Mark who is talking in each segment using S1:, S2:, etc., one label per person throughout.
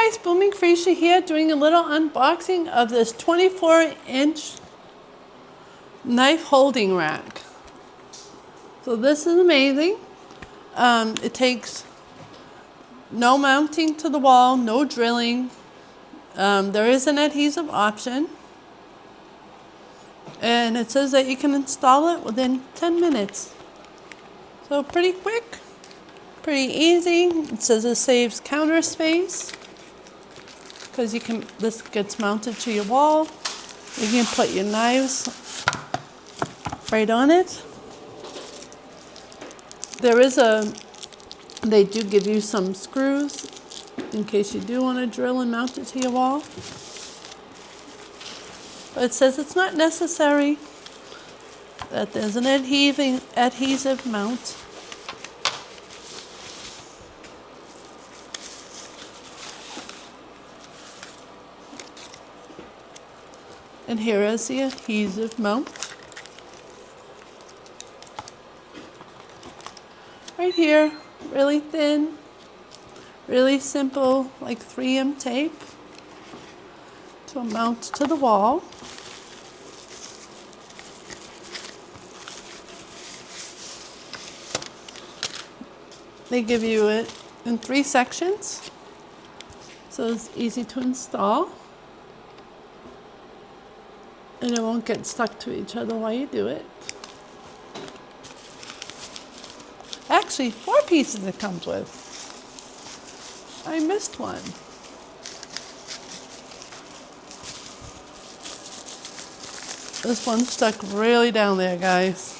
S1: guys, Booming Freesia here, doing a little unboxing of this 24-inch knife holding rack. So this is amazing. It takes no mounting to the wall, no drilling. There is an adhesive option. And it says that you can install it within 10 minutes. So pretty quick, pretty easy. It says it saves counter space because this gets mounted to your wall. You can put your knives right on it. They do give you some screws in case you do want to drill and mount it to your wall. But it says it's not necessary, that there's an adhesive mount. And here is the adhesive mount. Right here, really thin, really simple, like 3M tape to mount to the wall. They give you it in 3 sections, so it's easy to install. And it won't get stuck to each other while you do it. Actually, 4 pieces it comes with. I missed one. This one's stuck really down there, guys.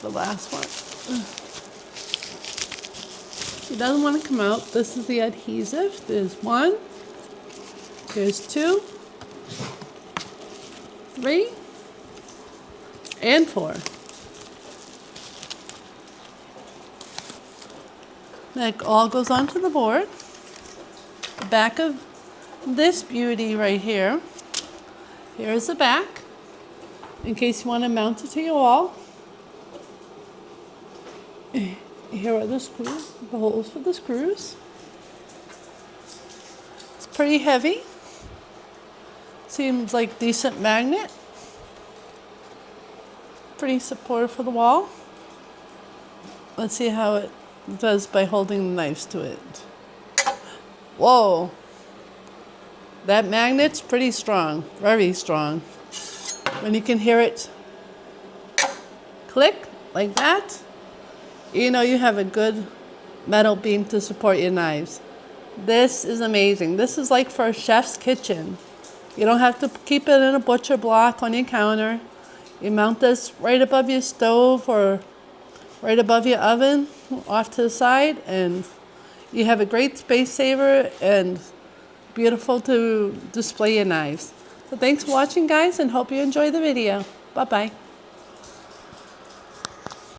S1: The last one. It doesn't want to come out. This is the adhesive. There's 1. There's 2. 3 and 4. That all goes onto the board. The back of this beauty right here. Here's the back, in case you want to mount it to your wall. Here are the screws, the holes for the screws. It's pretty heavy. Seems like decent magnet. Pretty supportive for the wall. Let's see how it does by holding the knives to it. Whoa! That magnet's pretty strong, very strong. When you can hear it click like that, you know you have a good metal beam to support your knives. This is amazing. This is like for a chef's kitchen. You don't have to keep it in a butcher block on your counter. You mount this right above your stove or right above your oven off to the side, and you have a great space saver and beautiful to display your knives. So thanks for watching, guys, and hope you enjoy the video. Bye-bye.